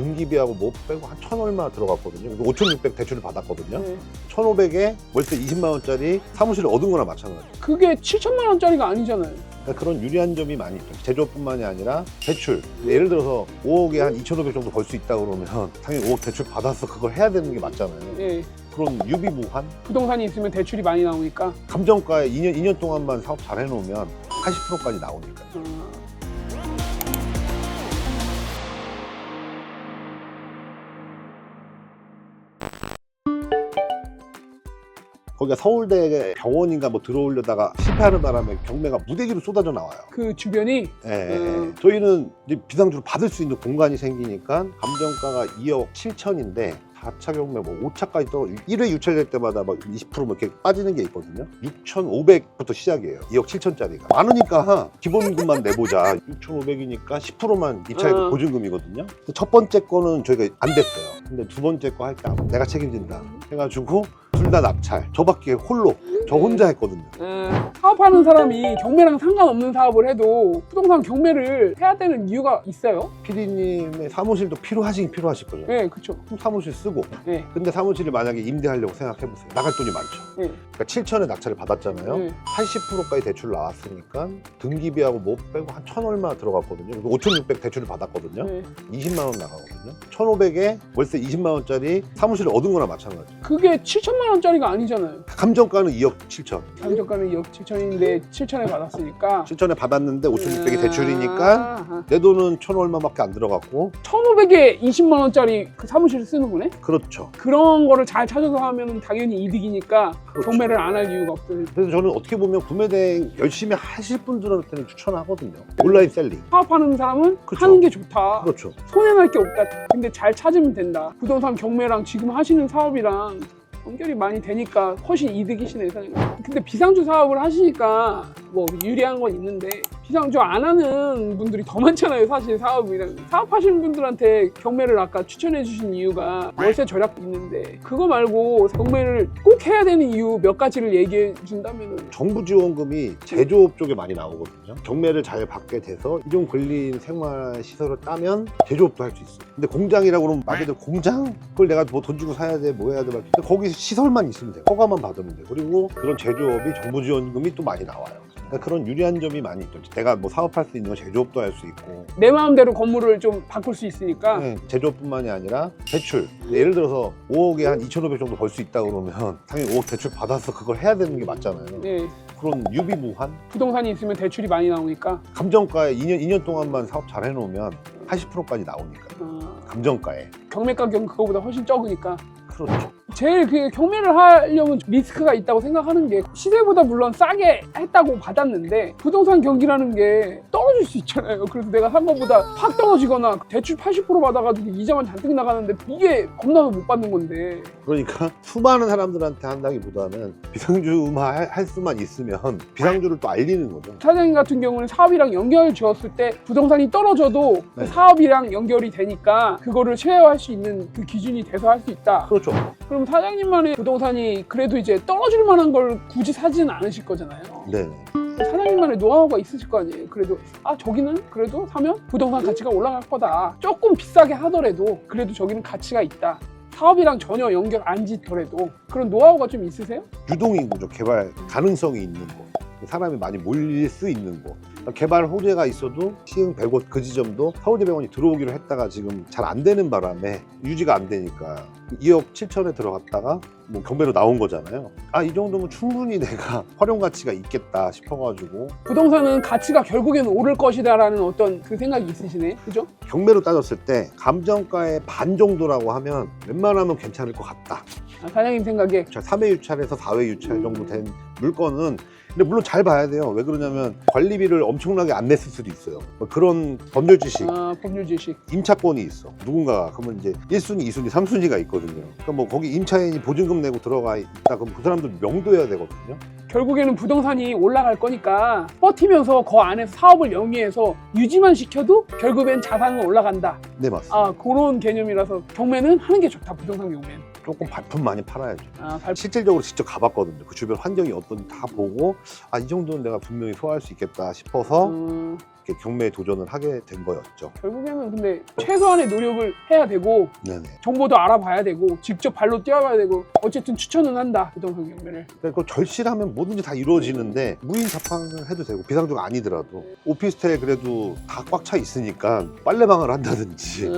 등기비하고 뭐 빼고 한 1,000 얼마 들어갔거든요. 5,600 대출을 받았거든요. 1,500에 월세 20만 원짜리 사무실을 얻은 거나 마찬가지예요. 그게 7천만 원짜리가 아니잖아요. 그러니까 그런 유리한 점이 많이 있죠. 제조업뿐만이 아니라 대출. 예를 들어서 5억에 한 2,500 정도 벌 수 있다 그러면 당연히 5억 대출 받아서 그걸 해야 되는 게 맞잖아요. 예. 그런 유비무한 부동산이 있으면 대출이 많이 나오니까. 감정가에 2년 동안만 사업 잘 해놓으면 80%까지 나오니까. 거기가 서울대 병원인가 뭐 들어오려다가 실패하는 바람에 경매가 무대기로 쏟아져 나와요. 그 주변이. 예. 저희는 이제 비상주를 받을 수 있는 공간이 생기니까 감정가가 2억 7천인데 4차 경매 뭐 5차까지 또 1회 유찰될 때마다 막 20% 뭐 이렇게 빠지는 게 있거든요. 6,500부터 시작이에요. 2억 7천짜리가. 많으니까 기본금만 내보자. 6,500이니까 10%만 입찰 보증금이거든요. 첫 번째 거는 저희가 안 됐어요. 근데 두 번째 거 할 때 내가 책임진다 해가지고 둘 다 낙찰. 저밖에 홀로. 저 혼자 했거든요. 사업하는 사람이 경매랑 상관없는 사업을 해도 부동산 경매를 해야 되는 이유가 있어요? PD님의 사무실도 필요하실 거죠. 네, 그렇죠. 사무실 쓰고. 네. 근데 사무실을 만약에 임대하려고 생각해보세요. 나갈 돈이 많죠. 네. 그러니까 7천에 낙찰을 받았잖아요. 네. 80%까지 대출 나왔으니까 등기비하고 뭐 빼고 한 1,000 얼마 들어갔거든요. 5,600 대출을 받았거든요. 네. 20만 원 나가거든요. 1,500에 월세 20만 원짜리 사무실을 얻은 거나 마찬가지예요. 그게 7천만 원짜리가 아니잖아요. 감정가는 2억 7천. 감정가는 2억 7천인데 7천에 받았으니까 7천에 받았는데 5,600이 대출이니까 내 돈은 1,000 얼마밖에 안 들어갔고. 1,500에 20만 원짜리 그 사무실을 쓰는 거네? 그렇죠. 그런 거를 잘 찾아서 하면 당연히 이득이니까 그렇죠. 경매를 안 할 이유가 없어요. 그래서 저는 어떻게 보면 구매대행 열심히 하실 분들한테는 추천하거든요. 온라인 셀링. 사업하는 사람은 그쵸. 하는 게 좋다. 그렇죠. 손해날 게 없다. 근데 잘 찾으면 된다. 부동산 경매랑 지금 하시는 사업이랑 연결이 많이 되니까 훨씬 이득이시네, 사장님. 근데 비상주 사업을 하시니까 뭐 유리한 건 있는데 비상주 안 하는 분들이 더 많잖아요, 사실 사업이랑. 사업하시는 분들한테 경매를 아까 추천해 주신 이유가 월세 절약도 있는데 그거 말고 경매를 꼭 해야 되는 이유 몇 가지를 얘기해 준다면은. 정부 지원금이 제조업 쪽에 많이 나오거든요. 경매를 잘 받게 돼서 일용 근린 생활 시설을 따면 제조업도 할 수 있어요. 근데 공장이라고 그러면 말 그대로 공장? 그걸 내가 뭐 돈 주고 사야 돼, 뭐 해야 돼. 막. 거기 시설만 있으면 돼요. 허가만 받으면 돼요. 그리고 그런 제조업이 정부 지원금이 또 많이 나와요. 그러니까 그런 유리한 점이 많이 있죠. 내가 뭐 사업할 수 있는 건 제조업도 할 수 있고. 내 마음대로 건물을 좀 바꿀 수 있으니까. 네, 제조업뿐만이 아니라 대출. 예를 들어서 5억에 한 2,500 정도 벌 수 있다 그러면 당연히 5억 대출 받아서 그걸 해야 되는 게 맞잖아요. 네. 그런 유비무한 부동산이 있으면 대출이 많이 나오니까. 감정가에 2년 동안만 사업 잘 해놓으면 80%까지 나오니까. 감정가에. 경매 가격은 그거보다 훨씬 적으니까. 그렇죠. 제일 그 경매를 하려면 리스크가 있다고 생각하는 게 시세보다 물론 싸게 했다고 받았는데 부동산 경기라는 게 떨어질 수 있잖아요. 그래서 내가 산 것보다 확 떨어지거나 대출 80% 받아가지고 이자만 잔뜩 나가는데 이게 겁나서 못 받는 건데. 그러니까 수많은 사람들한테 한다기보다는 비상주만 할 수만 있으면 비상주를 또 알리는 거죠. 사장님 같은 경우는 사업이랑 연결 지었을 때 부동산이 떨어져도 그 네. 사업이랑 연결이 되니까 그거를 최소화할 수 있는 그 기준이 돼서 할 수 있다. 그렇죠. 그럼 사장님만의 부동산이 그래도 이제 떨어질 만한 걸 굳이 사지는 않으실 거잖아요. 네. 사장님만의 노하우가 있으실 거 아니에요. 그래도 저기는 그래도 사면 부동산 가치가 올라갈 거다. 조금 비싸게 하더라도 그래도 저기는 가치가 있다. 사업이랑 전혀 연결 안 짓더라도 그런 노하우가 좀 있으세요? 유동인구죠. 개발 가능성이 있는 곳. 사람이 많이 몰릴 수 있는 곳. 개발 호재가 있어도 시흥 100곳 그 지점도 서울대병원이 들어오기로 했다가 지금 잘 안 되는 바람에 유지가 안 되니까 2억 7천에 들어갔다가 뭐 경매로 나온 거잖아요. 이 정도면 충분히 내가 활용 가치가 있겠다 싶어가지고. 부동산은 가치가 결국에는 오를 것이다라는 어떤 그 생각이 있으시네. 그죠? 경매로 따졌을 때 감정가의 반 정도라고 하면 웬만하면 괜찮을 것 같다. 사장님 생각에. 3회 유찰에서 4회 유찰 정도 된 물건은 근데 물론 잘 봐야 돼요. 왜 그러냐면 관리비를 엄청나게 안 냈을 수도 있어요. 뭐 그런 법률 지식, 법률 지식. 임차권이 있어. 누군가가 그러면 이제 1순위, 2순위, 3순위가 있거든요. 그러니까 뭐 거기 임차인이 보증금 내고 들어가 있다 그럼 그 사람들 명도해야 되거든요. 결국에는 부동산이 올라갈 거니까 버티면서 그 안에서 사업을 영위해서 유지만 시켜도 결국엔 자산은 올라간다. 네, 맞습니다. 그런 개념이라서 경매는 하는 게 좋다. 부동산 경매는. 조금 발품 많이 팔아야죠. 발품. 실질적으로 직접 가봤거든요. 그 주변 환경이 어떤지 다 보고 이 정도는 내가 분명히 소화할 수 있겠다 싶어서 이렇게 경매에 도전을 하게 된 거였죠. 결국에는 근데 최소한의 노력을 해야 되고 네네. 정보도 알아봐야 되고 직접 발로 뛰어가야 되고 어쨌든 추천은 한다 부동산 경매를. 그러니까 절실하면 뭐든지 다 이루어지는데 무인 자판을 해도 되고 비상주가 아니더라도 오피스텔 그래도 다 꽉 차 있으니까 빨래방을 한다든지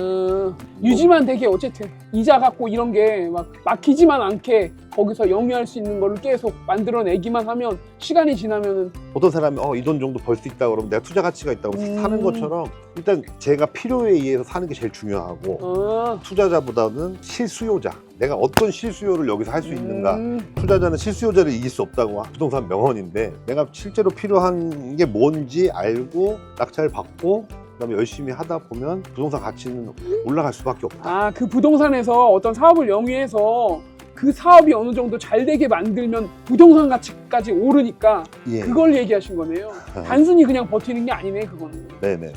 유지만 되게 어쨌든 이자 갖고 이런 게 막 막히지만 않게 거기서 영위할 수 있는 거를 계속 만들어내기만 하면 시간이 지나면은 어떤 사람이 이 돈 정도 벌 수 있다 그러면 내가 투자 가치가 있다고 사는 것처럼 일단 제가 필요에 의해서 사는 게 제일 중요하고 투자자보다는 실수요자, 내가 어떤 실수요를 여기서 할 수 있는가. 투자자는 실수요자를 이길 수 없다고 부동산 명언인데 내가 실제로 필요한 게 뭔지 알고 낙찰 받고 그다음에 열심히 하다 보면 부동산 가치는 올라갈 수밖에 없다. 그 부동산에서 어떤 사업을 영위해서 그 사업이 어느 정도 잘 되게 만들면 부동산 가치까지 오르니까 예. 그걸 얘기하신 거네요. 단순히 그냥 버티는 게 아니네 그거는. 네네.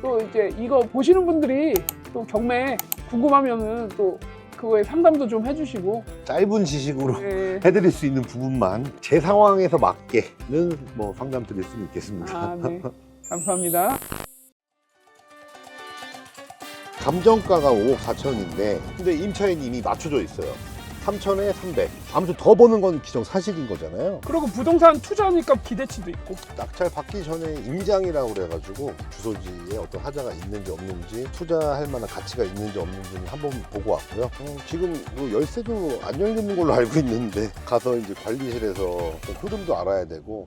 또 이제 이거 보시는 분들이 또 경매 궁금하면은 또 그거에 상담도 좀 해주시고 짧은 지식으로 네. 해드릴 수 있는 부분만 제 상황에서 맞게는 뭐 상담 드릴 수는 있겠습니다. 네. 감사합니다. 감정가가 5억 4천인데 근데 임차인이 이미 맞춰져 있어요. 3천에 300. 아무튼 더 버는 건 기정사실인 거잖아요. 그리고 부동산 투자니까 기대치도 있고. 낙찰 받기 전에 임장이라고 그래가지고 주소지에 어떤 하자가 있는지 없는지 투자할 만한 가치가 있는지 없는지는 한번 보고 왔고요. 지금 뭐 열쇠도 안 열리는 걸로 알고 있는데 가서 이제 관리실에서 좀 흐름도 알아야 되고